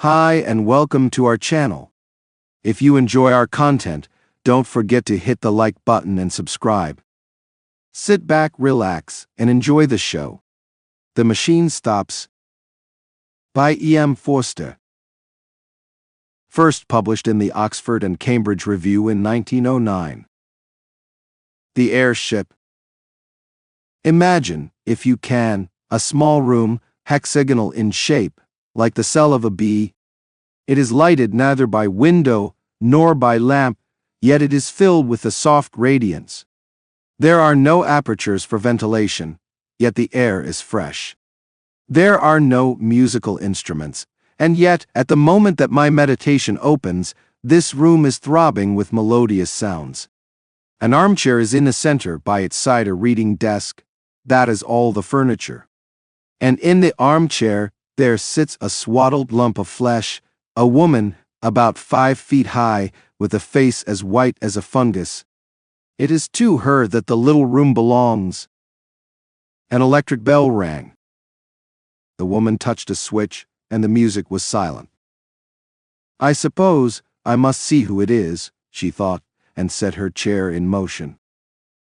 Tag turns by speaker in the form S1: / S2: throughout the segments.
S1: Hi and welcome to our channel. If you enjoy our content, don't forget to hit the like button and subscribe. Sit back, relax, and enjoy the show. The Machine Stops by Forster. First published in the Oxford and Cambridge Review in 1909. The Airship. Imagine, if you can, a small room, hexagonal in shape, like the cell of a bee. It is lighted neither by window nor by lamp, yet it is filled with a soft radiance. There are no apertures for ventilation, yet the air is fresh. There are no musical instruments, and yet, at the moment that my meditation opens, this room is throbbing with melodious sounds. An armchair is in the center, by its side a reading desk. That is all the furniture. And in the armchair, there sits a swaddled lump of flesh, a woman, about 5 feet high, with a face as white as a fungus. It is to her that the little room belongs. An electric bell rang. The woman touched a switch, and the music was silent. I suppose I must see who it is, she thought, and set her chair in motion.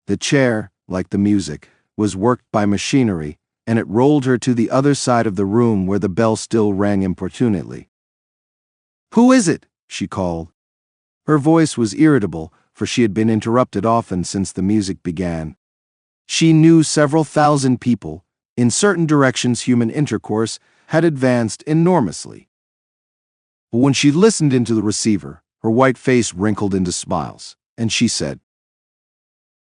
S1: The chair, like the music, was worked by machinery, and it rolled her to the other side of the room where the bell still rang importunately. "Who is it?" she called. Her voice was irritable, for she had been interrupted often since the music began. She knew several thousand people. In certain directions human intercourse had advanced enormously. But when she listened into the receiver, her white face wrinkled into smiles, and she said,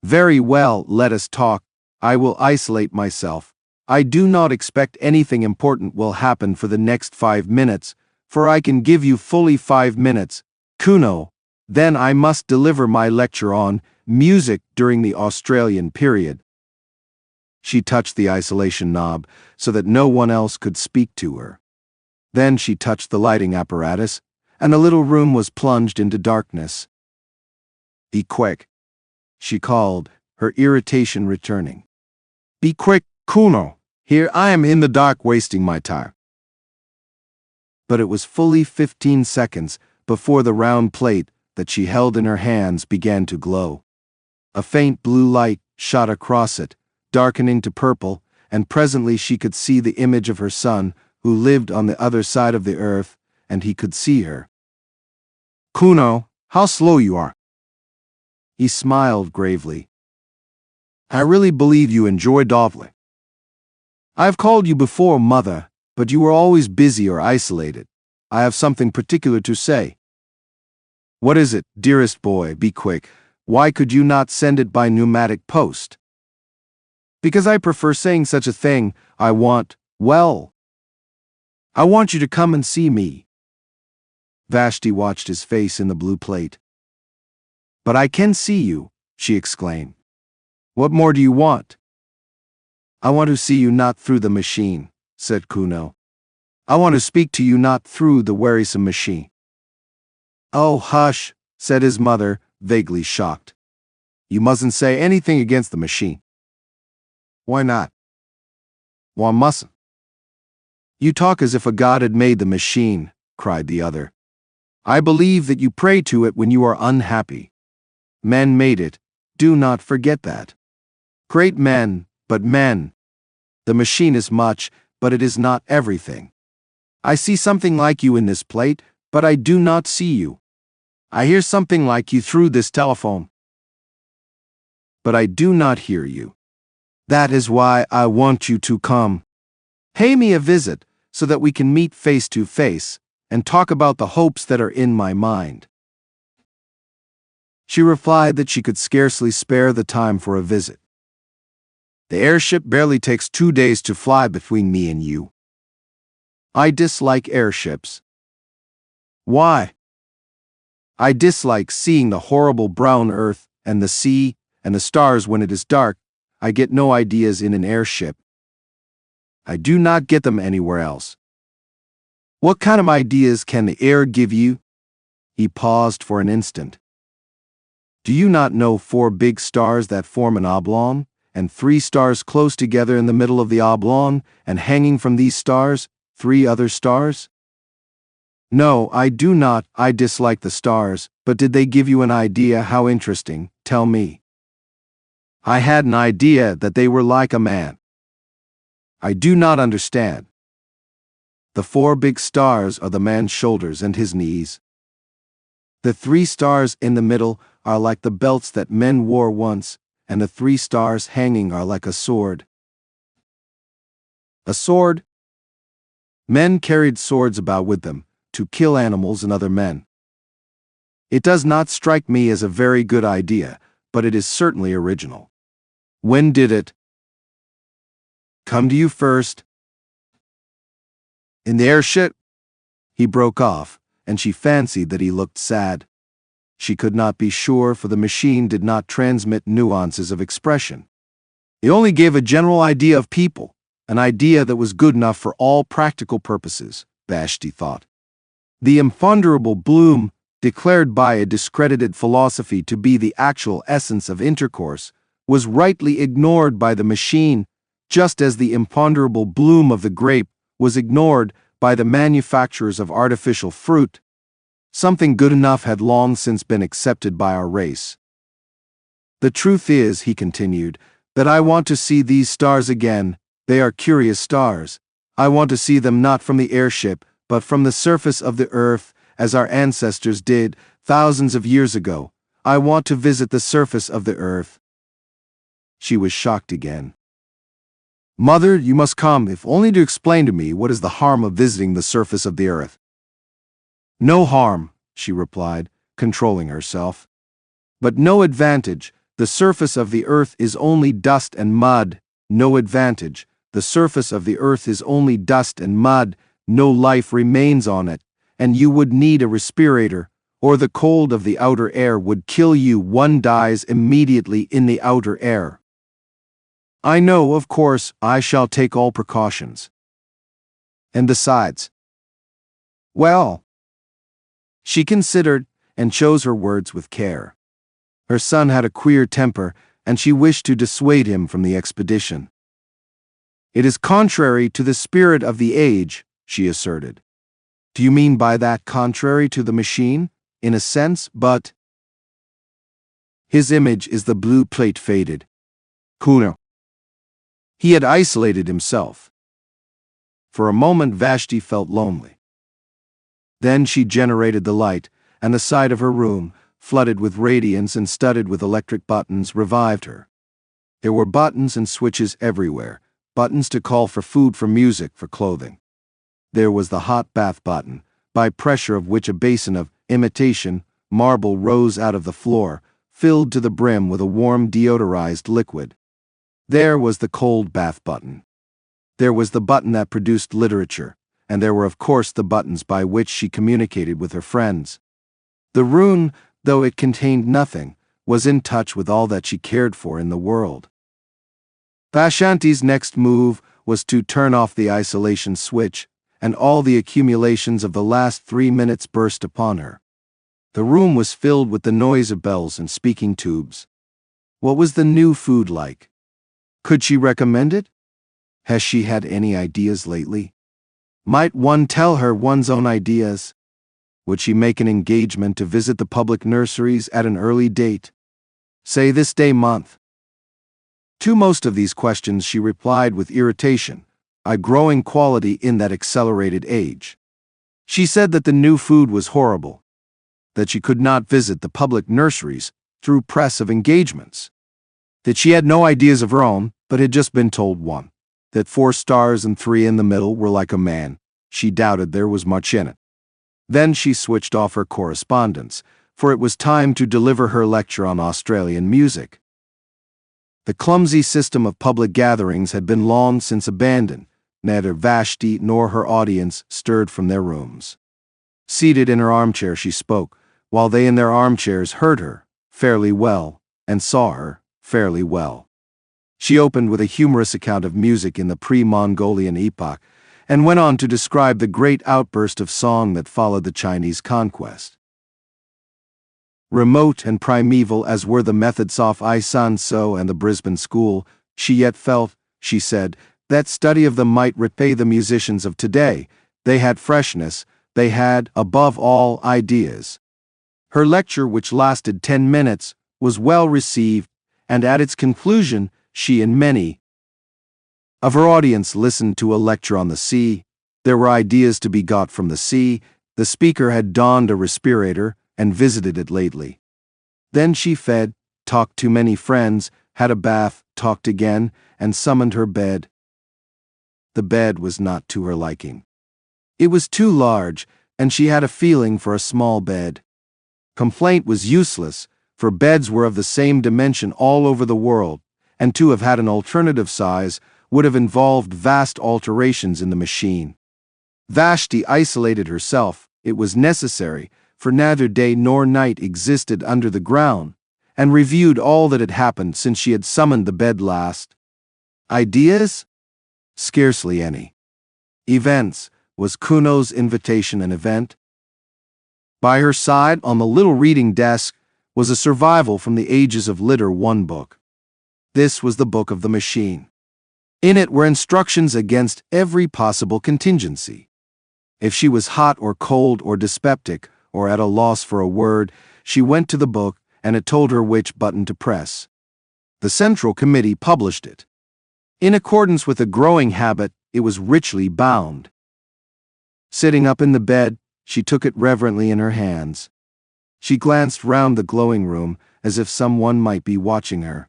S1: "Very well, let us talk. I will isolate myself. I do not expect anything important will happen for the next 5 minutes, for I can give you fully 5 minutes, Kuno. Then I must deliver my lecture on music during the Australian period." She touched the isolation knob so that no one else could speak to her. Then she touched the lighting apparatus, and the little room was plunged into darkness. "Be quick," she called, her irritation returning. "Be quick, Kuno. Here I am in the dark wasting my time." But it was fully 15 seconds before the round plate that she held in her hands began to glow. A faint blue light shot across it, darkening to purple, and presently she could see the image of her son, who lived on the other side of the earth, and he could see her. "Kuno, how slow you are." He smiled gravely. "I really believe you enjoy dawdling. I have called you before, mother, but you were always busy or isolated. I have something particular to say." "What is it, dearest boy? Be quick. Why could you not send it by pneumatic post?" "Because I prefer saying such a thing. I want you to come and see me." Vashti watched his face in the blue plate. "But I can see you," she exclaimed. "What more do you want?" "I want to see you not through the machine," said Kuno. "I want to speak to you not through the wearisome machine." "Oh, hush," said his mother, vaguely shocked. "You mustn't say anything against the machine." "Why not?" "Why mustn't?" "You talk as if a god had made the machine," cried the other. "I believe that you pray to it when you are unhappy. Men made it. Do not forget that. Great men, but men. The machine is much, but it is not everything. I see something like you in this plate, but I do not see you. I hear something like you through this telephone, but I do not hear you. That is why I want you to come. Pay me a visit so that we can meet face to face and talk about the hopes that are in my mind." She replied that she could scarcely spare the time for a visit. "The airship barely takes 2 days to fly between me and you." "I dislike airships." "Why?" "I dislike seeing the horrible brown earth and the sea and the stars when it is dark. I get no ideas in an airship. I do not get them anywhere else." "What kind of ideas can the air give you?" He paused for an instant. "Do you not know 4 big stars that form an oblong, and 3 stars close together in the middle of the oblong, and hanging from these stars, 3 other stars?" No, I do not. I dislike the stars, but did they give you an idea how interesting? Tell me. I had an idea that they were like a man. I do not understand. The 4 big stars are the man's shoulders and his knees. The 3 stars in the middle are like the belts that men wore once, and the 3 stars hanging are like a sword. A sword? Men carried swords about with them, to kill animals and other men. It does not strike me as a very good idea, but it is certainly original. When did it come to you first? In the airship? He broke off, and she fancied that he looked sad. She could not be sure, for the machine did not transmit nuances of expression. It only gave a general idea of people, an idea that was good enough for all practical purposes, Vashti thought. The imponderable bloom, declared by a discredited philosophy to be the actual essence of intercourse, was rightly ignored by the machine, just as the imponderable bloom of the grape was ignored by the manufacturers of artificial fruit. Something good enough had long since been accepted by our race. The truth is, he continued, that I want to see these stars again. They are curious stars. I want to see them not from the airship, but from the surface of the earth, as our ancestors did thousands of years ago. I want to visit the surface of the earth. She was shocked again. Mother, you must come, if only to explain to me what is the harm of visiting the surface of the earth. No harm, she replied, controlling herself. But no advantage. The surface of the earth is only dust and mud. No advantage. The surface of the earth is only dust and mud. No life remains on it, and you would need a respirator, or the cold of the outer air would kill you. One dies immediately in the outer air. I know, of course, I shall take all precautions. And besides, well, she considered and chose her words with care. Her son had a queer temper, and she wished to dissuade him from the expedition. It is contrary to the spirit of the age, she asserted. Do you mean by that contrary to the machine? In a sense, but his image is the blue plate faded. Kuno. He had isolated himself. For a moment Vashti felt lonely. Then she generated the light, and the side of her room, flooded with radiance and studded with electric buttons, revived her. There were buttons and switches everywhere, buttons to call for food, for music, for clothing. There was the hot bath button, by pressure of which a basin of imitation marble rose out of the floor, filled to the brim with a warm deodorized liquid. There was the cold bath button. There was the button that produced literature, and there were of course the buttons by which she communicated with her friends. The room, though it contained nothing, was in touch with all that she cared for in the world. Vashanti's next move was to turn off the isolation switch, and all the accumulations of the last 3 minutes burst upon her. The room was filled with the noise of bells and speaking tubes. What was the new food like? Could she recommend it? Has she had any ideas lately? Might one tell her one's own ideas? Would she make an engagement to visit the public nurseries at an early date? Say this day month. To most of these questions she replied with irritation, a growing quality in that accelerated age. She said that the new food was horrible, that she could not visit the public nurseries through press of engagements, that she had no ideas of her own, but had just been told one, that 4 stars and 3 in the middle were like a man. She doubted there was much in it. Then she switched off her correspondence, for it was time to deliver her lecture on Australian music. The clumsy system of public gatherings had been long since abandoned. Neither Vashti nor her audience stirred from their rooms. Seated in her armchair she spoke, while they in their armchairs heard her fairly well and saw her fairly well. She opened with a humorous account of music in the pre-Mongolian epoch, and went on to describe the great outburst of song that followed the Chinese conquest. Remote and primeval as were the methods of I San So and the Brisbane School, she yet felt, she said, that study of them might repay the musicians of today. They had freshness, They had, above all, ideas. Her lecture, which lasted 10 minutes, was well received, and at its conclusion, she and many of her audience listened to a lecture on the sea. There were ideas to be got from the sea. The speaker had donned a respirator and visited it lately. Then she fed, talked to many friends, had a bath, talked again, and summoned her bed. The bed was not to her liking. It was too large, and she had a feeling for a small bed. Complaint was useless, for beds were of the same dimension all over the world, and to have had an alternative size would have involved vast alterations in the machine. Vashti isolated herself. It was necessary, for neither day nor night existed under the ground, and reviewed all that had happened since she had summoned the bed last. Ideas? Scarcely any. Events. Was Kuno's invitation an event? By her side, on the little reading desk, was a survival from the ages of Litter 1 book. This was the book of the machine. In it were instructions against every possible contingency. If she was hot or cold or dyspeptic, or at a loss for a word, she went to the book, and it told her which button to press. The Central Committee published it. In accordance with a growing habit, it was richly bound. Sitting up in the bed, she took it reverently in her hands. She glanced round the glowing room, as if someone might be watching her.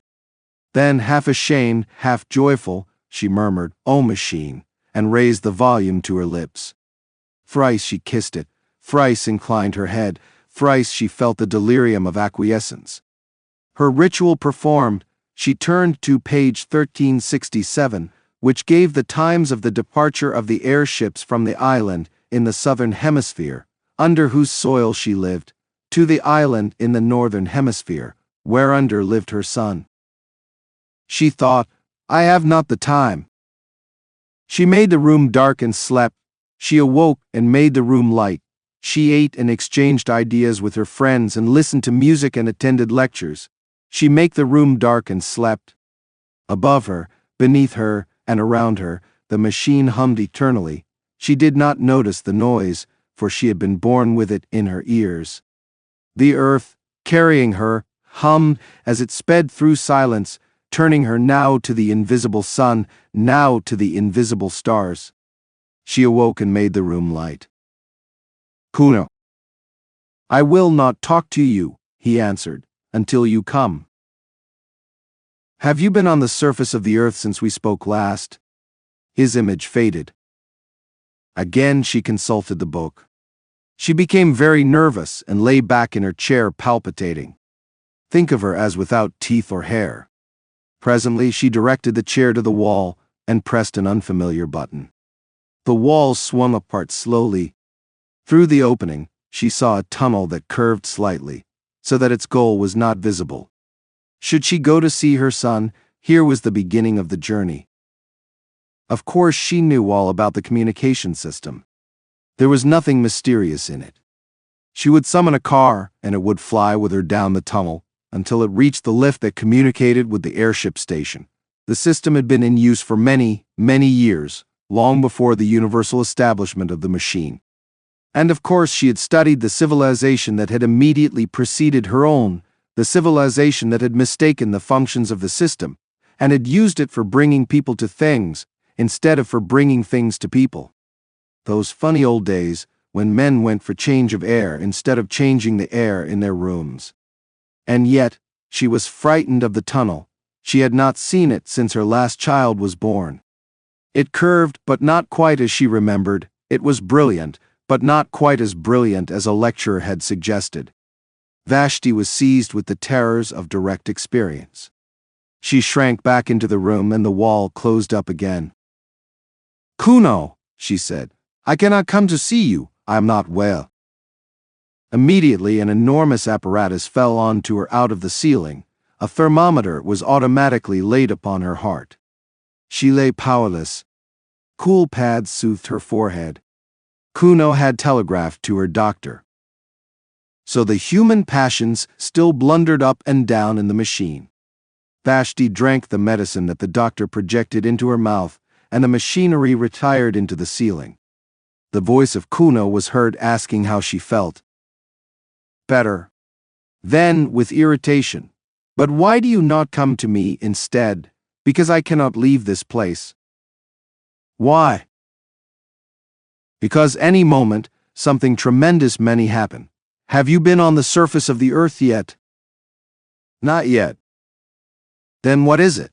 S1: Then, half ashamed, half joyful, she murmured, "Oh, machine," and raised the volume to her lips. Thrice she kissed it, thrice inclined her head, thrice she felt the delirium of acquiescence. Her ritual performed, she turned to page 1367, which gave the times of the departure of the airships from the island in the southern hemisphere, under whose soil she lived, to the island in the northern hemisphere, whereunder lived her son. She thought, "I have not the time." She made the room dark and slept. She awoke and made the room light. She ate and exchanged ideas with her friends and listened to music and attended lectures. She made the room dark and slept. Above her, beneath her, and around her, the machine hummed eternally. She did not notice the noise, for she had been born with it in her ears. The earth, carrying her, hummed as it sped through silence, turning her now to the invisible sun, now to the invisible stars. She awoke and made the room light. "Kuno, I will not talk to you," he answered, "until you come." "Have you been on the surface of the earth since we spoke last?" His image faded. Again she consulted the book. She became very nervous and lay back in her chair palpitating. Think of her as without teeth or hair. Presently she directed the chair to the wall and pressed an unfamiliar button. The wall swung apart slowly. Through the opening, she saw a tunnel that curved slightly, so that its goal was not visible. Should she go to see her son, here was the beginning of the journey. Of course she knew all about the communication system. There was nothing mysterious in it. She would summon a car, and it would fly with her down the tunnel, until it reached the lift that communicated with the airship station. The system had been in use for many, many years, long before the universal establishment of the machine. And of course she had studied the civilization that had immediately preceded her own, the civilization that had mistaken the functions of the system, and had used it for bringing people to things, instead of for bringing things to people. Those funny old days, when men went for change of air instead of changing the air in their rooms. And yet, she was frightened of the tunnel. She had not seen it since her last child was born. It curved, but not quite as she remembered. It was brilliant, but not quite as brilliant as a lecturer had suggested. Vashti was seized with the terrors of direct experience. She shrank back into the room and the wall closed up again. "Kuno," she said, "I cannot come to see you. I am not well." Immediately an enormous apparatus fell onto her out of the ceiling. A thermometer was automatically laid upon her heart. She lay powerless. Cool pads soothed her forehead. Kuno had telegraphed to her doctor. So the human passions still blundered up and down in the machine. Vashti drank the medicine that the doctor projected into her mouth, and the machinery retired into the ceiling. The voice of Kuno was heard asking how she felt. Better. Then, with irritation, "But why do you not come to me instead? Because I cannot leave this place." Why? Because any moment, something tremendous may happen. Have you been on the surface of the earth yet? Not yet. Then what is it?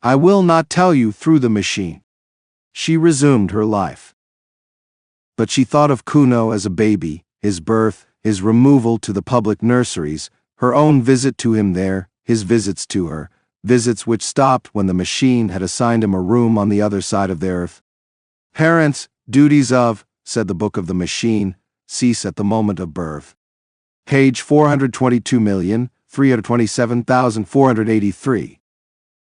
S1: I will not tell you through the machine. She resumed her life. But she thought of Kuno as a baby, his birth, his removal to the public nurseries, her own visit to him there, his visits to her, visits which stopped when the machine had assigned him a room on the other side of the earth. Parents, duties of, said the book of the machine, cease at the moment of birth. Page 422,327,483.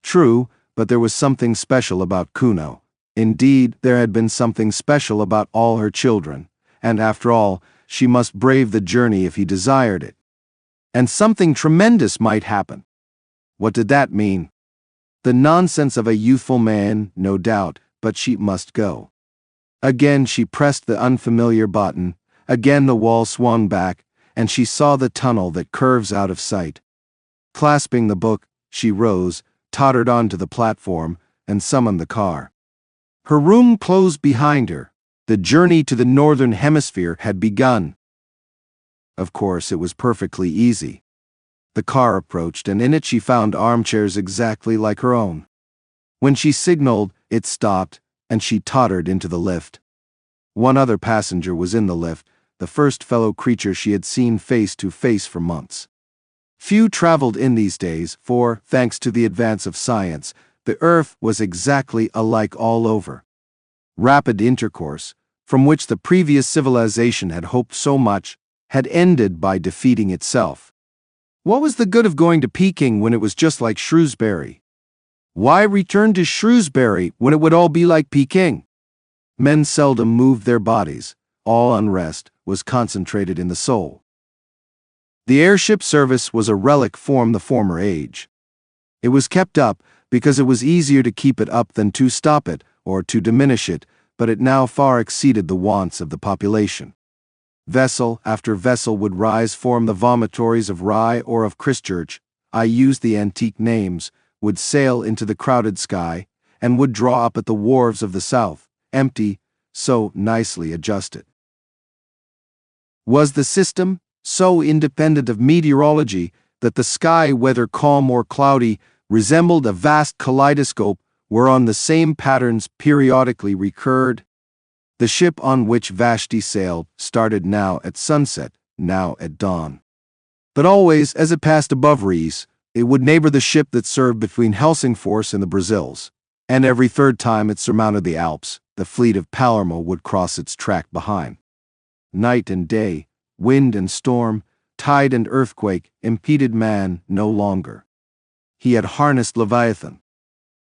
S1: True, but there was something special about Kuno. Indeed, there had been something special about all her children, and after all, she must brave the journey if he desired it. And something tremendous might happen. What did that mean? The nonsense of a youthful man, no doubt, but she must go. Again she pressed the unfamiliar button, again the wall swung back, and she saw the tunnel that curves out of sight. Clasping the book, she rose, tottered onto the platform, and summoned the car. Her room closed behind her. The journey to the northern hemisphere had begun. Of course, it was perfectly easy. The car approached, and in it she found armchairs exactly like her own. When she signaled, it stopped, and she tottered into the lift. One other passenger was in the lift, the first fellow creature she had seen face to face for months. Few traveled in these days, for, thanks to the advance of science, the earth was exactly alike all over. Rapid intercourse, from which the previous civilization had hoped so much, had ended by defeating itself. What was the good of going to Peking when it was just like Shrewsbury? Why return to Shrewsbury when it would all be like Peking? Men seldom moved their bodies. All unrest was concentrated in the soul. The airship service was a relic from the former age. It was kept up because it was easier to keep it up than to stop it or to diminish it, but it now far exceeded the wants of the population. Vessel after vessel would rise from the vomitories of Rye or of Christchurch, I use the antique names, would sail into the crowded sky, and would draw up at the wharves of the south, empty, so nicely adjusted. Was the system so independent of meteorology that the sky, whether calm or cloudy, resembled a vast kaleidoscope whereon the same patterns periodically recurred? The ship on which Vashti sailed started now at sunset, now at dawn. But always, as it passed above Rees, it would neighbor the ship that served between Helsingfors and the Brazils, and every third time it surmounted the Alps, the fleet of Palermo would cross its track behind. Night and day, wind and storm, tide and earthquake impeded man no longer. He had harnessed Leviathan.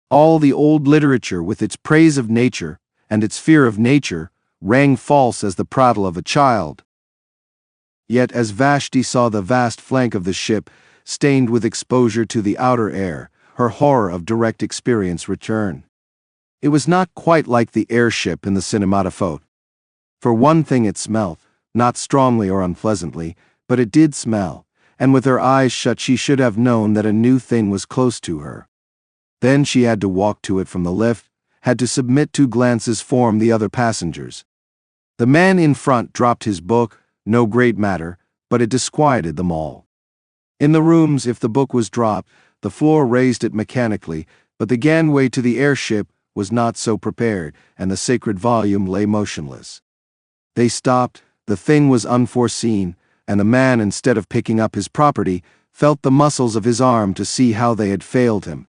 S1: All the old literature with its praise of nature and its fear of nature rang false as the prattle of a child. Yet as Vashti saw the vast flank of the ship stained with exposure to the outer air, her horror of direct experience returned. It was not quite like the airship in the cinematophote. For one thing it smelled, not strongly or unpleasantly, but it did smell, and with her eyes shut she should have known that a new thing was close to her. Then she had to walk to it from the lift, had to submit to glances from the other passengers. The man in front dropped his book, no great matter, but it disquieted them all. In the rooms, if the book was dropped, the floor raised it mechanically, but the gangway to the airship was not so prepared, and the sacred volume lay motionless. They stopped, the thing was unforeseen, and the man, instead of picking up his property, felt the muscles of his arm to see how they had failed him.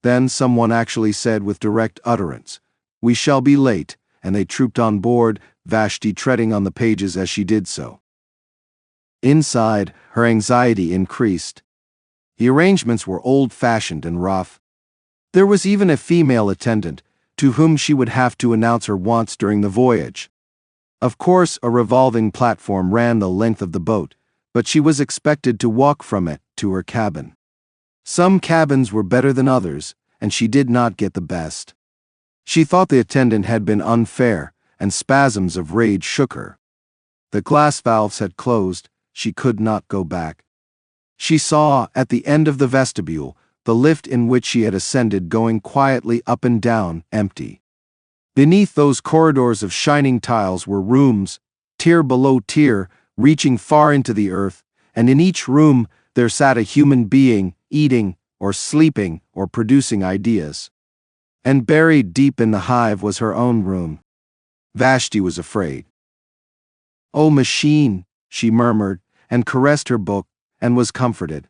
S1: Then someone actually said with direct utterance, "We shall be late," and they trooped on board, Vashti treading on the pages as she did so. Inside, her anxiety increased. The arrangements were old-fashioned and rough. There was even a female attendant, to whom she would have to announce her wants during the voyage. Of course, a revolving platform ran the length of the boat, but she was expected to walk from it to her cabin. Some cabins were better than others, and she did not get the best. She thought the attendant had been unfair, and spasms of rage shook her. The glass valves had closed, she could not go back. She saw, at the end of the vestibule, the lift in which she had ascended going quietly up and down, empty. Beneath those corridors of shining tiles were rooms, tier below tier, reaching far into the earth, and in each room there sat a human being, eating, or sleeping, or producing ideas. And buried deep in the hive was her own room. Vashti was afraid. "Oh, machine," she murmured, and caressed her book, and was comforted.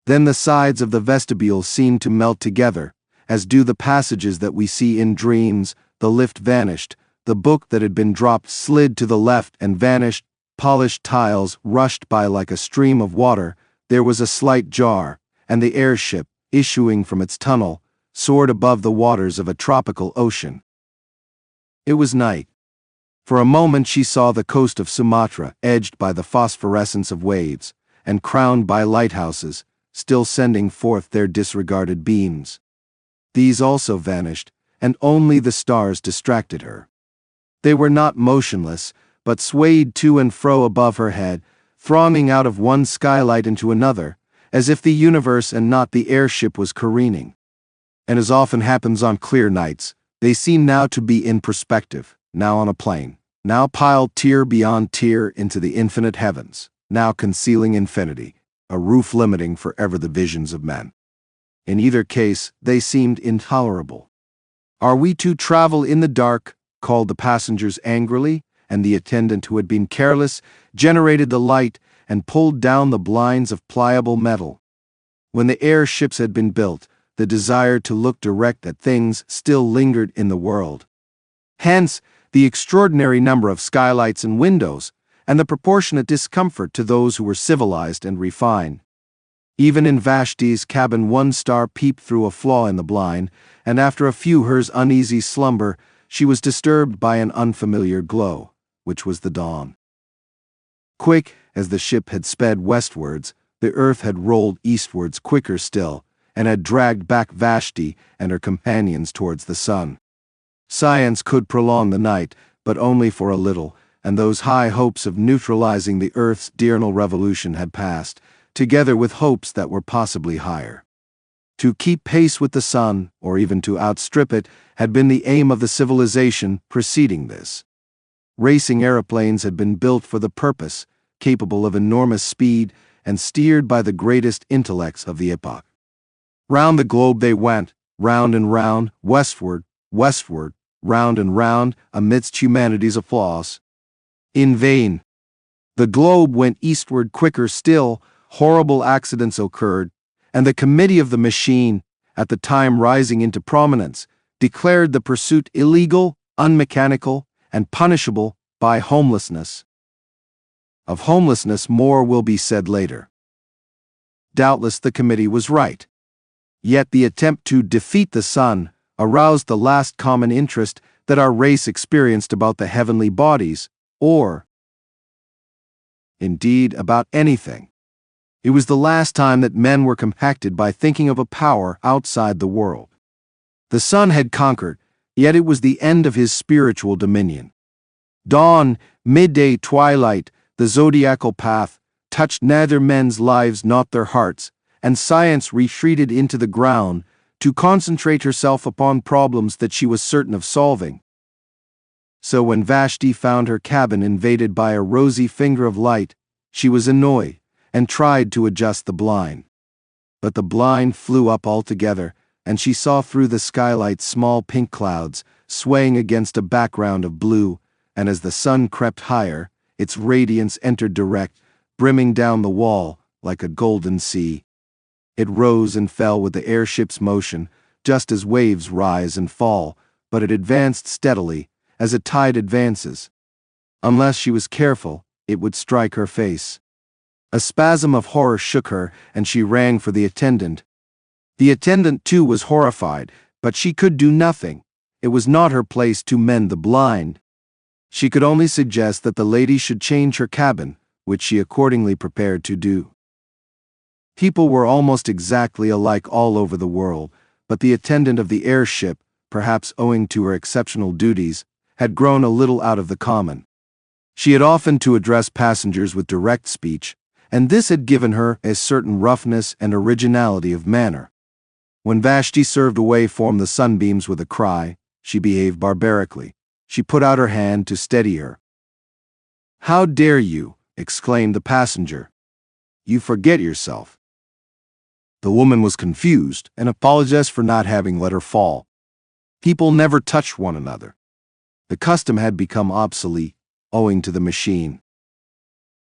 S1: Then the sides of the vestibule seemed to melt together, as do the passages that we see in dreams. The lift vanished, the book that had been dropped slid to the left and vanished, polished tiles rushed by like a stream of water, there was a slight jar, and the airship, issuing from its tunnel, soared above the waters of a tropical ocean. It was night. For a moment she saw the coast of Sumatra edged by the phosphorescence of waves, and crowned by lighthouses, still sending forth their disregarded beams. These also vanished, and only the stars distracted her. They were not motionless, but swayed to and fro above her head, thronging out of one skylight into another, as if the universe and not the airship was careening. And as often happens on clear nights, they seemed now to be in perspective, now on a plane, now piled tier beyond tier into the infinite heavens, now concealing infinity, a roof limiting forever the visions of men. In either case, they seemed intolerable. "Are we to travel in the dark?" called the passengers angrily, and the attendant who had been careless generated the light and pulled down the blinds of pliable metal. When the airships had been built, the desire to look direct at things still lingered in the world. Hence, the extraordinary number of skylights and windows, and the proportionate discomfort to those who were civilized and refined. Even in Vashti's cabin one star peeped through a flaw in the blind, and after a few hers uneasy slumber, she was disturbed by an unfamiliar glow, which was the dawn. Quick as the ship had sped westwards, the earth had rolled eastwards quicker still, and had dragged back Vashti and her companions towards the sun. Science could prolong the night, but only for a little, and those high hopes of neutralizing the earth's diurnal revolution had passed, together with hopes that were possibly higher. To keep pace with the sun, or even to outstrip it, had been the aim of the civilization preceding this. Racing aeroplanes had been built for the purpose, capable of enormous speed, and steered by the greatest intellects of the epoch. Round the globe they went, round and round, westward, round and round, amidst humanity's applause. In vain. The globe went eastward quicker still, horrible accidents occurred, and the committee of the machine, at the time rising into prominence, declared the pursuit illegal, unmechanical, and punishable by homelessness. Of homelessness more will be said later. Doubtless the committee was right. Yet the attempt to defeat the sun aroused the last common interest that our race experienced about the heavenly bodies, or, indeed, about anything. It was the last time that men were compacted by thinking of a power outside the world. The sun had conquered, yet it was the end of his spiritual dominion. Dawn, midday, twilight, the zodiacal path, touched neither men's lives nor their hearts, and science retreated into the ground to concentrate herself upon problems that she was certain of solving. So when Vashti found her cabin invaded by a rosy finger of light, she was annoyed, and tried to adjust the blind. But the blind flew up altogether, and she saw through the skylight small pink clouds swaying against a background of blue, and as the sun crept higher, its radiance entered direct, brimming down the wall like a golden sea. It rose and fell with the airship's motion, just as waves rise and fall, but it advanced steadily, as a tide advances. Unless she was careful, it would strike her face. A spasm of horror shook her, and she rang for the attendant. The attendant, too, was horrified, but she could do nothing. It was not her place to mend the blind. She could only suggest that the lady should change her cabin, which she accordingly prepared to do. People were almost exactly alike all over the world, but the attendant of the airship, perhaps owing to her exceptional duties, had grown a little out of the common. She had often to address passengers with direct speech, and this had given her a certain roughness and originality of manner. When Vashti served away from the sunbeams with a cry, she behaved barbarically. She put out her hand to steady her. "How dare you!" exclaimed the passenger. "You forget yourself." The woman was confused and apologized for not having let her fall. People never touched one another. The custom had become obsolete, owing to the machine.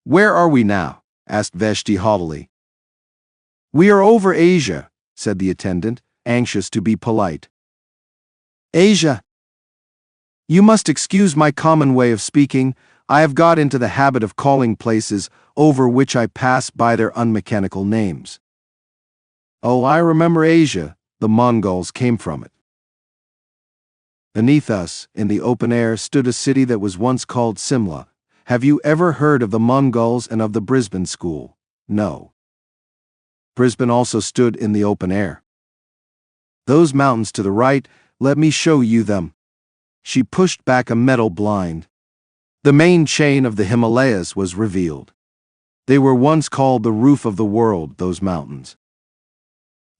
S1: "Where are we now?" asked Vashti haughtily. "We are over Asia," said the attendant, anxious to be polite. "Asia? You must excuse my common way of speaking. I have got into the habit of calling places over which I pass by their unmechanical names." "Oh, I remember Asia. The Mongols came from it." Beneath us, in the open air, stood a city that was once called Simla. Have you ever heard of the Mongols and of the Brisbane school? No. Brisbane also stood in the open air. "Those mountains to the right, let me show you them." She pushed back a metal blind. The main chain of the Himalayas was revealed. They were once called the roof of the world, those mountains.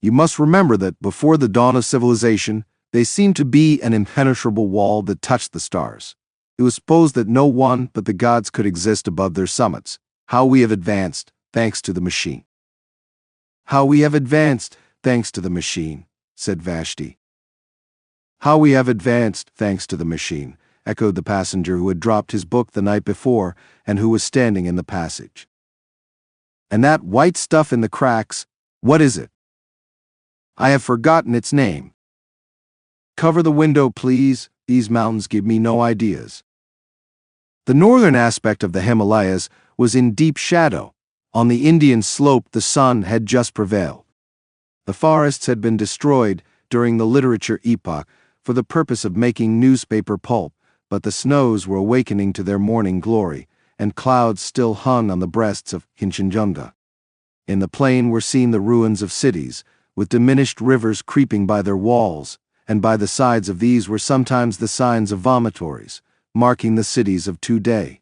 S1: You must remember that before the dawn of civilization, they seemed to be an impenetrable wall that touched the stars. It was supposed that no one but the gods could exist above their summits. How we have advanced, thanks to the machine. "How we have advanced, thanks to the machine," said Vashti. "How we have advanced, thanks to the machine," echoed the passenger who had dropped his book the night before and who was standing in the passage. "And that white stuff in the cracks, what is it?" "I have forgotten its name." "Cover the window, please. These mountains give me no ideas." The northern aspect of the Himalayas was in deep shadow. On the Indian slope the sun had just prevailed. The forests had been destroyed during the literature epoch for the purpose of making newspaper pulp, but the snows were awakening to their morning glory, and clouds still hung on the breasts of Kinchenjunga. In the plain were seen the ruins of cities, with diminished rivers creeping by their walls, and by the sides of these were sometimes the signs of vomitories, marking the cities of today.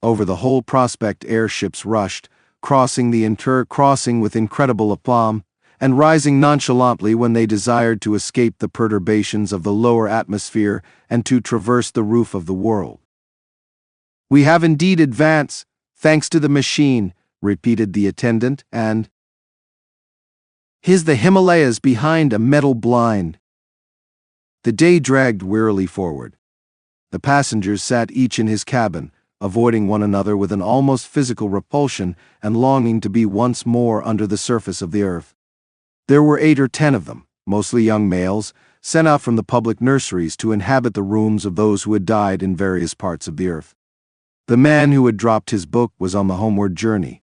S1: Over the whole prospect airships rushed, crossing the inter-crossing with incredible aplomb, and rising nonchalantly when they desired to escape the perturbations of the lower atmosphere and to traverse the roof of the world. "We have indeed advanced, thanks to the machine," repeated the attendant, and "'Tis the Himalayas behind a metal blind." The day dragged wearily forward. The passengers sat each in his cabin, avoiding one another with an almost physical repulsion and longing to be once more under the surface of the earth. There were 8 or 10 of them, mostly young males, sent out from the public nurseries to inhabit the rooms of those who had died in various parts of the earth. The man who had dropped his book was on the homeward journey.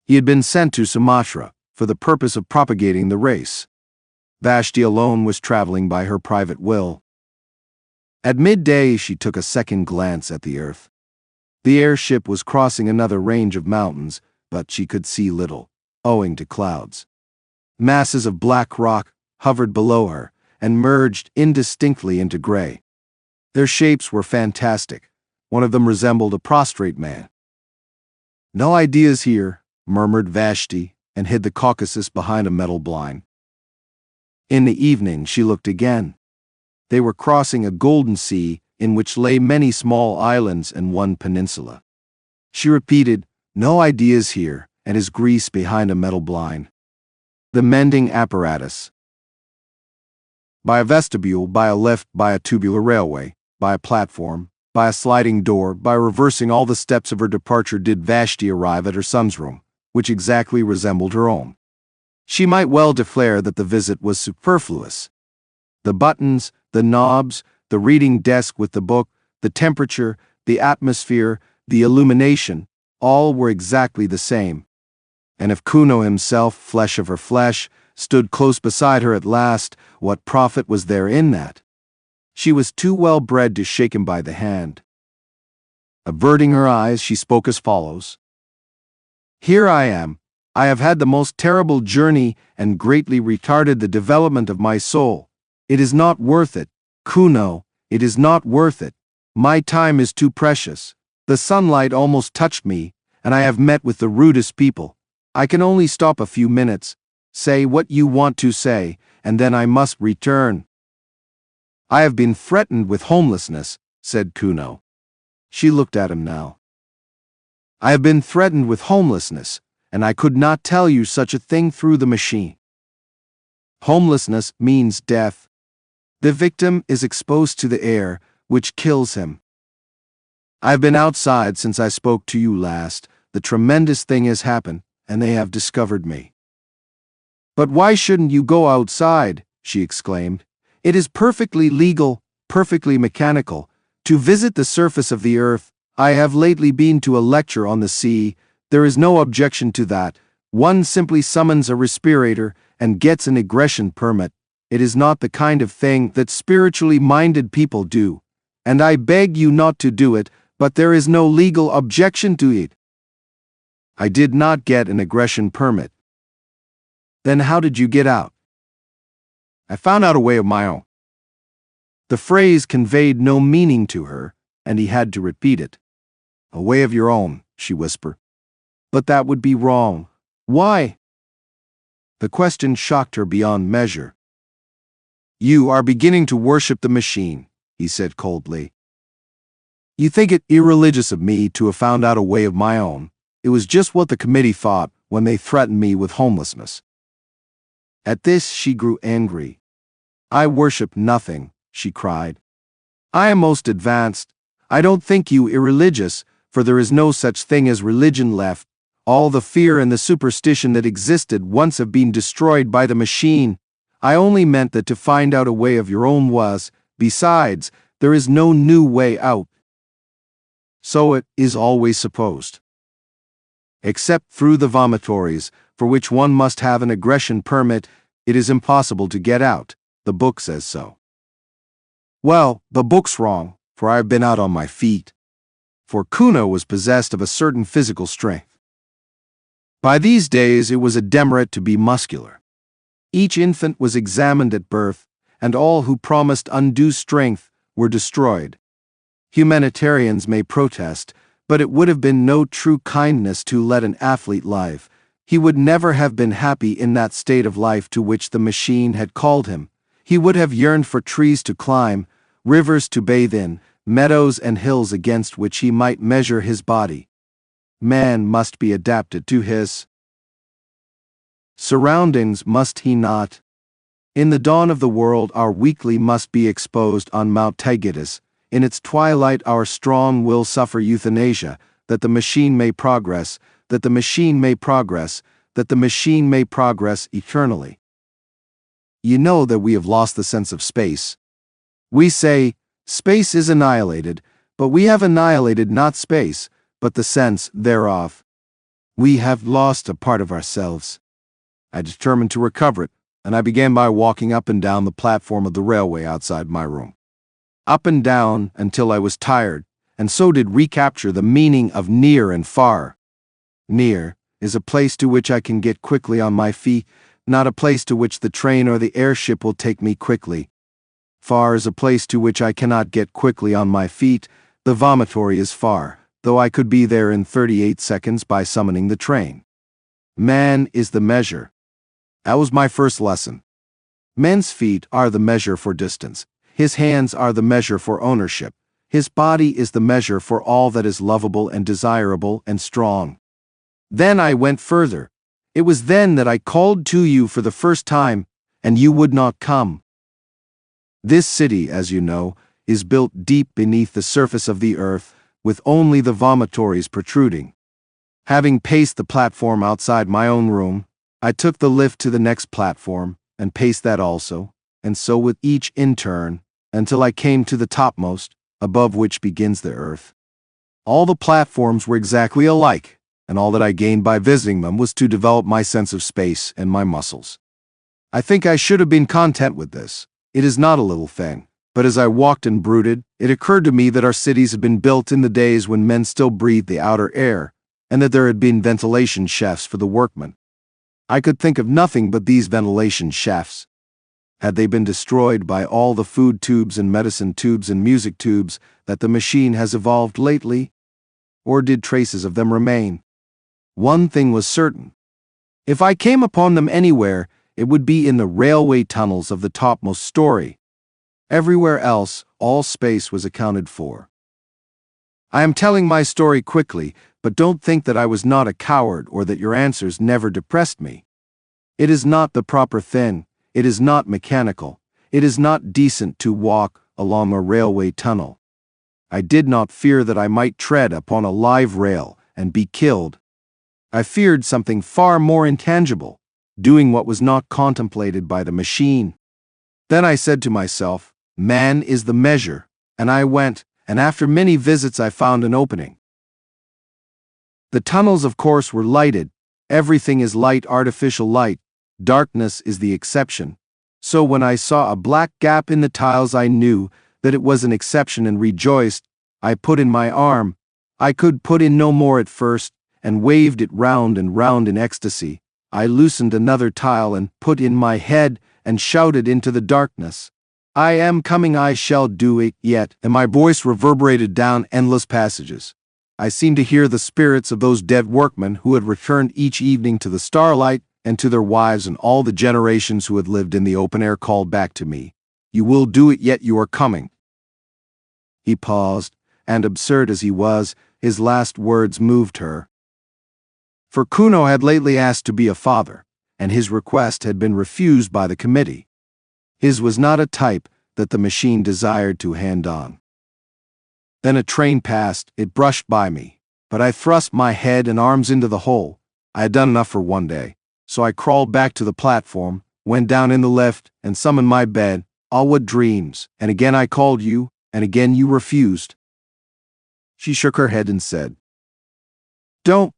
S1: He had been sent to Sumatra for the purpose of propagating the race. Vashti alone was traveling by her private will. At midday she took a second glance at the earth. The airship was crossing another range of mountains, but she could see little, owing to clouds. Masses of black rock hovered below her and merged indistinctly into gray. Their shapes were fantastic. One of them resembled a prostrate man. "No ideas here," murmured Vashti, and hid the Caucasus behind a metal blind. In the evening she looked again. They were crossing a golden sea in which lay many small islands and one peninsula. She repeated, "No ideas here," and his grease behind a metal blind. The mending apparatus. By a vestibule, by a lift, by a tubular railway, by a platform, by a sliding door, by reversing all the steps of her departure did Vashti arrive at her son's room, which exactly resembled her own. She might well declare that the visit was superfluous. The buttons, the knobs, the reading desk with the book, the temperature, the atmosphere, the illumination, all were exactly the same. And if Kuno himself, flesh of her flesh, stood close beside her at last, what profit was there in that? She was too well bred to shake him by the hand. Averting her eyes, she spoke as follows. "Here I am. I have had the most terrible journey and greatly retarded the development of my soul. It is not worth it, Kuno, it is not worth it. My time is too precious. The sunlight almost touched me, and I have met with the rudest people. I can only stop a few minutes, say what you want to say, and then I must return." "I have been threatened with homelessness," said Kuno. She looked at him now. "I have been threatened with homelessness, and I could not tell you such a thing through the machine. Homelessness means death. The victim is exposed to the air, which kills him. I have been outside since I spoke to you last. The tremendous thing has happened, and they have discovered me." "But why shouldn't you go outside?" she exclaimed. "It is perfectly legal, perfectly mechanical, to visit the surface of the earth. I have lately been to a lecture on the sea. There is no objection to that. One simply summons a respirator and gets an egression permit. It is not the kind of thing that spiritually minded people do, and I beg you not to do it, but there is no legal objection to it." "I did not get an egression permit." "Then how did you get out?" "I found out a way of my own." The phrase conveyed no meaning to her, and he had to repeat it. "A way of your own," she whispered. "But that would be wrong." "Why?" The question shocked her beyond measure. "You are beginning to worship the machine," he said coldly. "You think it irreligious of me to have found out a way of my own. It was just what the committee thought when they threatened me with homelessness." At this she grew angry. "I worship nothing," she cried. "I am most advanced. I don't think you irreligious, for there is no such thing as religion left. All the fear and the superstition that existed once have been destroyed by the machine. I only meant that to find out a way of your own was, besides, there is no new way out. So it is always supposed. Except through the vomitories, for which one must have an egression permit, it is impossible to get out. The book says so." "Well, the book's wrong, for I have been out on my feet." For Kuno was possessed of a certain physical strength. By these days it was a demerit to be muscular. Each infant was examined at birth, and all who promised undue strength were destroyed. Humanitarians may protest, but it would have been no true kindness to let an athlete live. He would never have been happy in that state of life to which the machine had called him. He would have yearned for trees to climb, rivers to bathe in, meadows and hills against which he might measure his body. Man must be adapted to his surroundings, must he not? In the dawn of the world our weakly must be exposed on Mount Taygetus. In its twilight our strong will suffer euthanasia, that the machine may progress, that the machine may progress, that the machine may progress eternally. You know that we have lost the sense of space. We say, space is annihilated, but we have annihilated not space, but the sense thereof. We have lost a part of ourselves. I determined to recover it, and I began by walking up and down the platform of the railway outside my room. Up and down until I was tired, and so did recapture the meaning of near and far. Near is a place to which I can get quickly on my feet, not a place to which the train or the airship will take me quickly. Far is a place to which I cannot get quickly on my feet. The vomitory is far, though I could be there in 38 seconds by summoning the train. Man is the measure. That was my first lesson. Men's feet are the measure for distance. His hands are the measure for ownership. His body is the measure for all that is lovable and desirable and strong. Then I went further. It was then that I called to you for the first time, and you would not come. This city, as you know, is built deep beneath the surface of the earth, with only the vomitories protruding. Having paced the platform outside my own room, I took the lift to the next platform, and paced that also, and so with each in turn, until I came to the topmost, above which begins the earth. All the platforms were exactly alike, and all that I gained by visiting them was to develop my sense of space and my muscles. I think I should have been content with this. It is not a little thing, but as I walked and brooded, it occurred to me that our cities had been built in the days when men still breathed the outer air, and that there had been ventilation shafts for the workmen. I could think of nothing but these ventilation shafts. Had they been destroyed by all the food tubes and medicine tubes and music tubes that the machine has evolved lately? Or did traces of them remain? One thing was certain. If I came upon them anywhere, it would be in the railway tunnels of the topmost story. Everywhere else, all space was accounted for. I am telling my story quickly, but don't think that I was not a coward or that your answers never depressed me. It is not the proper thing, it is not mechanical, it is not decent to walk along a railway tunnel. I did not fear that I might tread upon a live rail and be killed. I feared something far more intangible, doing what was not contemplated by the machine. Then I said to myself, man is the measure, and I went, and after many visits I found an opening. The tunnels, of course, were lighted. Everything is light, artificial light. Darkness is the exception. So when I saw a black gap in the tiles, I knew that it was an exception and rejoiced. I put in my arm. I could put in no more at first, and waved it round and round in ecstasy. I loosened another tile and put in my head and shouted into the darkness, I am coming, I shall do it yet, and my voice reverberated down endless passages. I seemed to hear the spirits of those dead workmen who had returned each evening to the starlight, and to their wives and all the generations who had lived in the open air called back to me, you will do it yet, you are coming. He paused, and absurd as he was, his last words moved her. For Kuno had lately asked to be a father, and his request had been refused by the committee. His was not a type that the machine desired to hand on. Then a train passed, it brushed by me, but I thrust my head and arms into the hole. I had done enough for one day, so I crawled back to the platform, went down in the lift, and summoned my bed. All what dreams, and again I called you, and again you refused. She shook her head and said, Don't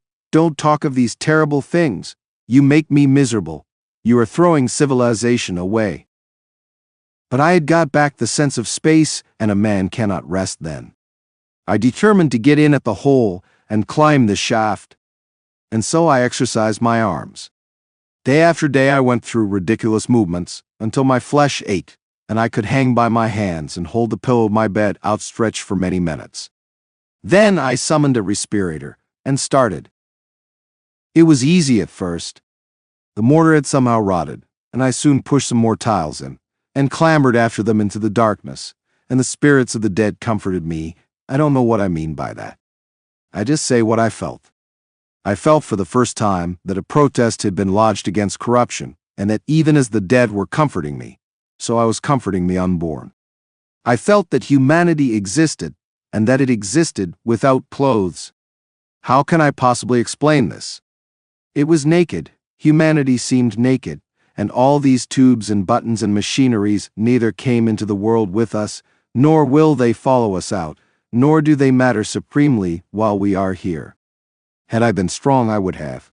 S1: talk of these terrible things. You make me miserable. You are throwing civilization away. But I had got back the sense of space, and a man cannot rest then. I determined to get in at the hole and climb the shaft, and so I exercised my arms. Day after day I went through ridiculous movements until my flesh ached, and I could hang by my hands and hold the pillow of my bed outstretched for many minutes. Then I summoned a respirator and started. It was easy at first. The mortar had somehow rotted, and I soon pushed some more tiles in, and clambered after them into the darkness, and the spirits of the dead comforted me. I don't know what I mean by that. I just say what I felt. I felt for the first time that a protest had been lodged against corruption, and that even as the dead were comforting me, so I was comforting the unborn. I felt that humanity existed, and that it existed without clothes. How can I possibly explain this? It was naked, humanity seemed naked, and all these tubes and buttons and machineries neither came into the world with us, nor will they follow us out, nor do they matter supremely while we are here. Had I been strong, I would have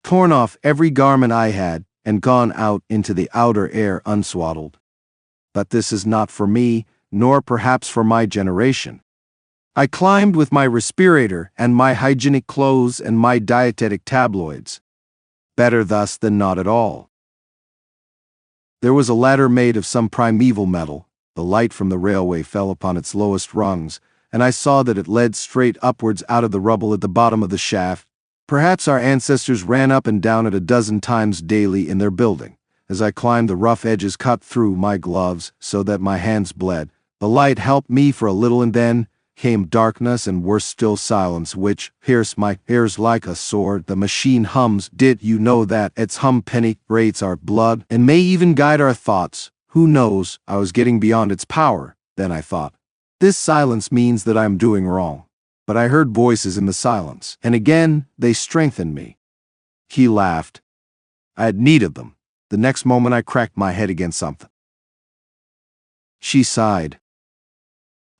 S1: torn off every garment I had and gone out into the outer air unswaddled. But this is not for me, nor perhaps for my generation. I climbed with my respirator and my hygienic clothes and my dietetic tabloids. Better thus than not at all. There was a ladder made of some primeval metal. The light from the railway fell upon its lowest rungs, and I saw that it led straight upwards out of the rubble at the bottom of the shaft. Perhaps our ancestors ran up and down it a dozen times daily in their building. As I climbed, the rough edges cut through my gloves so that my hands bled. The light helped me for a little, and then came darkness and worse still silence, which pierced my ears like a sword. The machine hums. Did you know that its hum penetrates our blood and may even guide our thoughts? Who knows? I was getting beyond its power. Then I thought, this silence means that I am doing wrong. But I heard voices in the silence, and again they strengthened me. He laughed. I had need of them. The next moment I cracked my head against something. She sighed.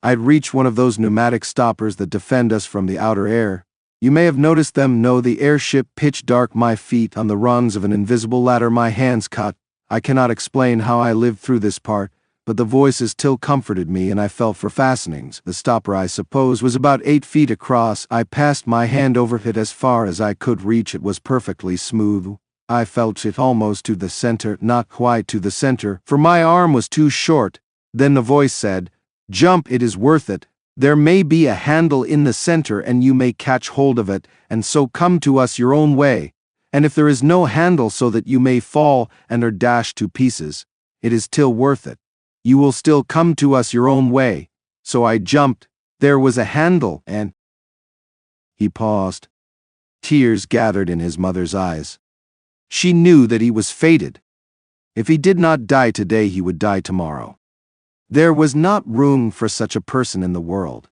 S1: I had reached one of those pneumatic stoppers that defend us from the outer air. You may have noticed them. No, the airship pitch dark, my feet on the rungs of an invisible ladder, my hands cut. I cannot explain how I lived through this part, but the voices still comforted me, and I felt for fastenings. The stopper, I suppose, was about 8 feet across. I passed my hand over it as far as I could reach. It was perfectly smooth. I felt it almost to the center, not quite to the center, for my arm was too short. Then the voice said, "Jump, it is worth it. There may be a handle in the center and you may catch hold of it, and so come to us your own way. And if there is no handle so that you may fall and are dashed to pieces, it is still worth it. You will still come to us your own way." So I jumped. There was a handle and... He paused. Tears gathered in his mother's eyes. She knew that he was fated. If he did not die today, he would die tomorrow. There was not room for such a person in the world.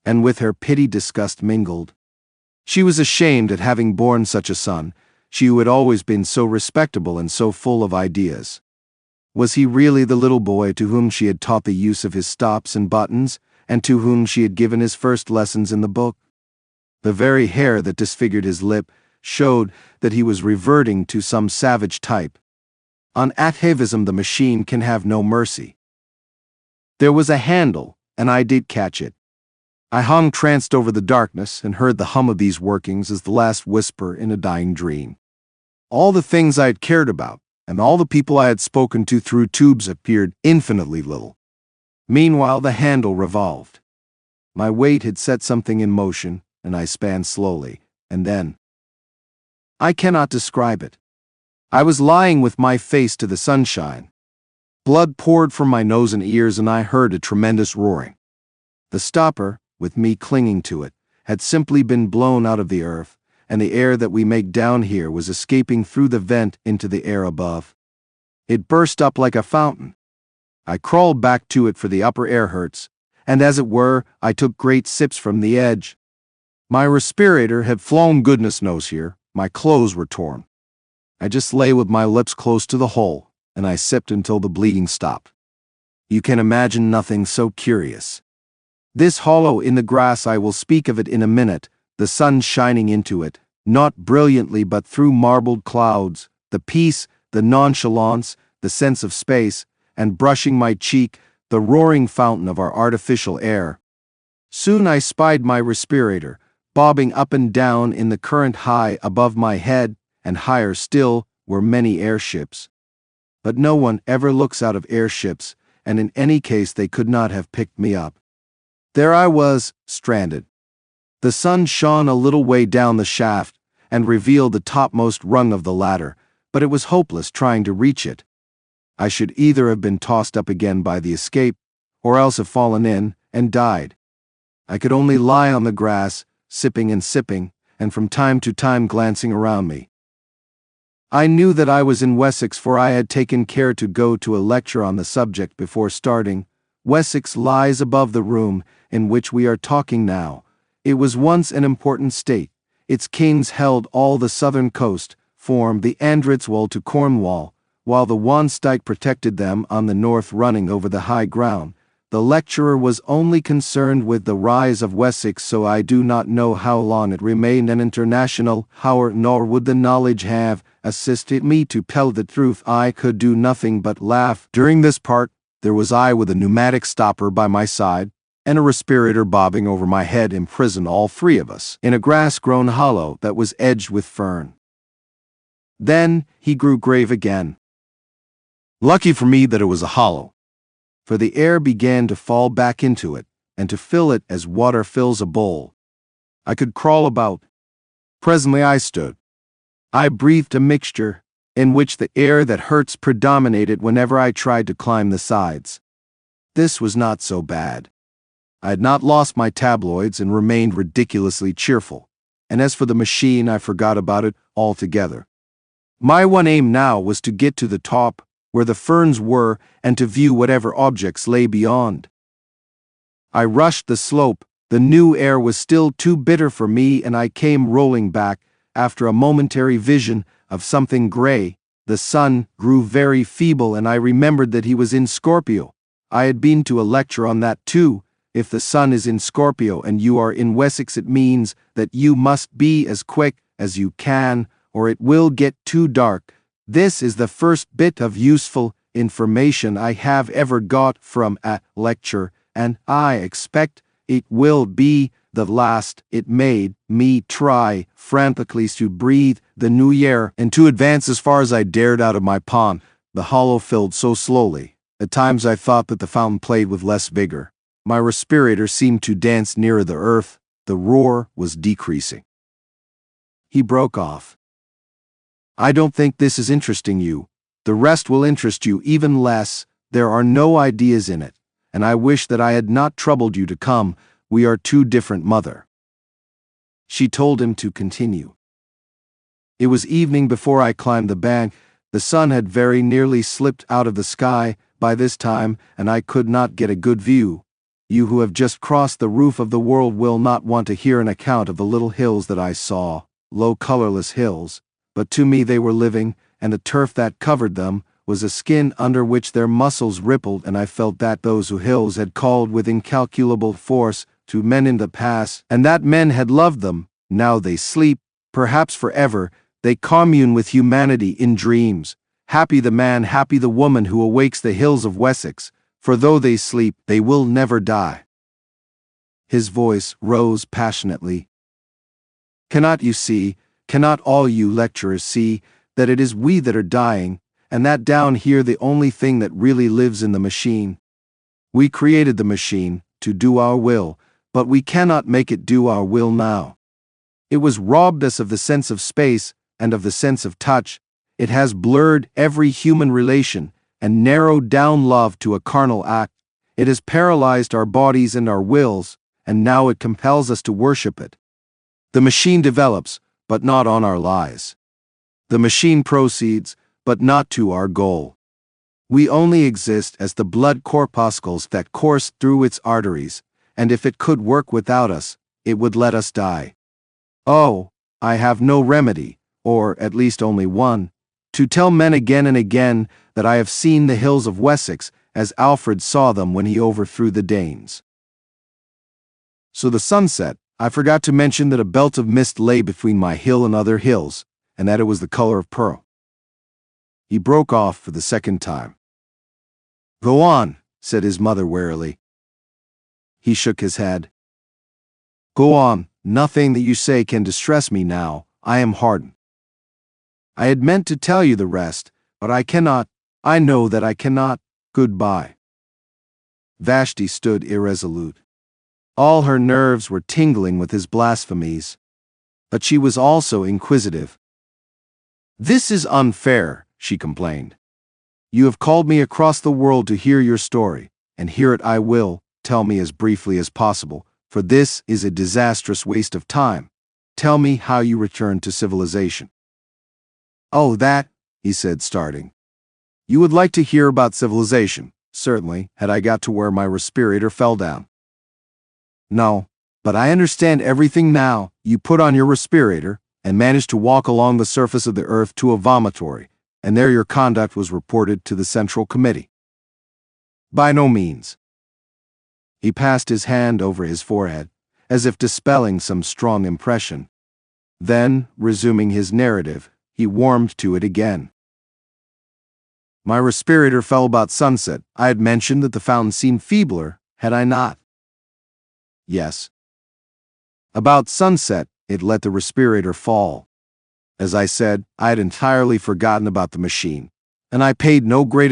S1: And with her pity disgust mingled. She was ashamed at having borne such a son, she who had always been so respectable and so full of ideas. Was he really the little boy to whom she had taught the use of his stops and buttons, and to whom she had given his first lessons in the book? The very hair that disfigured his lip showed that he was reverting to some savage type. On atavism the machine can have no mercy. There was a handle, and I did catch it. I hung tranced over the darkness and heard the hum of these workings as the last whisper in a dying dream. All the things I had cared about, and all the people I had spoken to through tubes appeared infinitely little. Meanwhile the handle revolved. My weight had set something in motion, and I span slowly, and then... I cannot describe it. I was lying with my face to the sunshine. Blood poured from my nose and ears, and I heard a tremendous roaring. The stopper, with me clinging to it, had simply been blown out of the earth, and the air that we make down here was escaping through the vent into the air above. It burst up like a fountain. I crawled back to it, for the upper air hurts, and as it were, I took great sips from the edge. My respirator had flown goodness knows here. My clothes were torn. I just lay with my lips close to the hole, and I sipped until the bleeding stopped. You can imagine nothing so curious. This hollow in the grass, I will speak of it in a minute, the sun shining into it, not brilliantly but through marbled clouds, the peace, the nonchalance, the sense of space, and brushing my cheek, the roaring fountain of our artificial air. Soon I spied my respirator, bobbing up and down in the current high above my head, and higher still were many airships. But no one ever looks out of airships, and in any case they could not have picked me up. There I was, stranded. The sun shone a little way down the shaft, and revealed the topmost rung of the ladder, but it was hopeless trying to reach it. I should either have been tossed up again by the escape, or else have fallen in and died. I could only lie on the grass, sipping, and from time to time glancing around me. I knew that I was in Wessex, for I had taken care to go to a lecture on the subject before starting. Wessex lies above the room in which we are talking now. It was once an important state. Its kings held all the southern coast, from the Andritswall to Cornwall, while the Wanstein protected them on the north, running over the high ground. The lecturer was only concerned with the rise of Wessex, so I do not know how long it remained an international power, nor would the knowledge have assisted me to tell the truth. I could do nothing but laugh. During this part, there was I with a pneumatic stopper by my side, and a respirator bobbing over my head, imprisoned, all three of us, in a grass-grown hollow that was edged with fern. Then he grew grave again. Lucky for me that it was a hollow, for the air began to fall back into it, and to fill it as water fills a bowl. I could crawl about. Presently I stood. I breathed a mixture, in which the air that hurts predominated whenever I tried to climb the sides. This was not so bad. I had not lost my tabloids and remained ridiculously cheerful, and as for the machine, I forgot about it altogether. My one aim now was to get to the top, where the ferns were, and to view whatever objects lay beyond. I rushed the slope. The new air was still too bitter for me, and I came rolling back, after a momentary vision of something gray. The sun grew very feeble, and I remembered that he was in Scorpio. I had been to a lecture on that too. If the sun is in Scorpio and you are in Wessex, it means that you must be as quick as you can, or it will get too dark. This is the first bit of useful information I have ever got from a lecture, and I expect it will be The last, it made me try frantically to breathe the new air and to advance as far as I dared out of my pond. The hollow filled so slowly. At times I thought that the fountain played with less vigor. My respirator seemed to dance nearer the earth. The roar was decreasing. He broke off. I don't think this is interesting you. The rest will interest you even less. There are no ideas in it, and I wish that I had not troubled you to come. We are too different, mother. She told him to continue. It was evening before I climbed the bank. The sun had very nearly slipped out of the sky by this time, and I could not get a good view. You who have just crossed the roof of the world will not want to hear an account of the little hills that I saw, low colorless hills, but to me they were living, and the turf that covered them was a skin under which their muscles rippled, and I felt that those hills had called with incalculable force to men in the past, and that men had loved them. Now they sleep, perhaps forever. They commune with humanity in dreams. Happy the man, happy the woman who awakes the hills of Wessex, for though they sleep, they will never die. His voice rose passionately. Cannot you see, cannot all you lecturers see, that it is we that are dying, and that down here the only thing that really lives in the machine? We created the machine to do our will, but we cannot make it do our will now. It was robbed us of the sense of space and of the sense of touch. It has blurred every human relation and narrowed down love to a carnal act. It has paralyzed our bodies and our wills, and now it compels us to worship it. The machine develops, but not on our lies. The machine proceeds, but not to our goal. We only exist as the blood corpuscles that course through its arteries, and if it could work without us, it would let us die. Oh, I have no remedy, or at least only one, to tell men again and again that I have seen the hills of Wessex as Alfred saw them when he overthrew the Danes. So the sun set. I forgot to mention that a belt of mist lay between my hill and other hills, and that it was the color of pearl. He broke off for the second time. Go on, said his mother wearily. He shook his head. Go on, nothing that you say can distress me now. I am hardened. I had meant to tell you the rest, but I cannot. I know that I cannot. Goodbye. Vashti stood irresolute. All her nerves were tingling with his blasphemies. But she was also inquisitive. This is unfair, she complained. You have called me across the world to hear your story, and hear it I will. Tell me as briefly as possible, for this is a disastrous waste of time. Tell me how you returned to civilization. Oh, that, he said, starting. You would like to hear about civilization, certainly, had I got to where my respirator fell down. No, but I understand everything now. You put on your respirator and managed to walk along the surface of the earth to a vomitory, and there your conduct was reported to the Central Committee. By no means. He passed his hand over his forehead, as if dispelling some strong impression. Then, resuming his narrative, he warmed to it again. My respirator fell about sunset. I had mentioned that the fountain seemed feebler, had I not? Yes. About sunset, it let the respirator fall. As I said, I had entirely forgotten about the machine, and I paid no great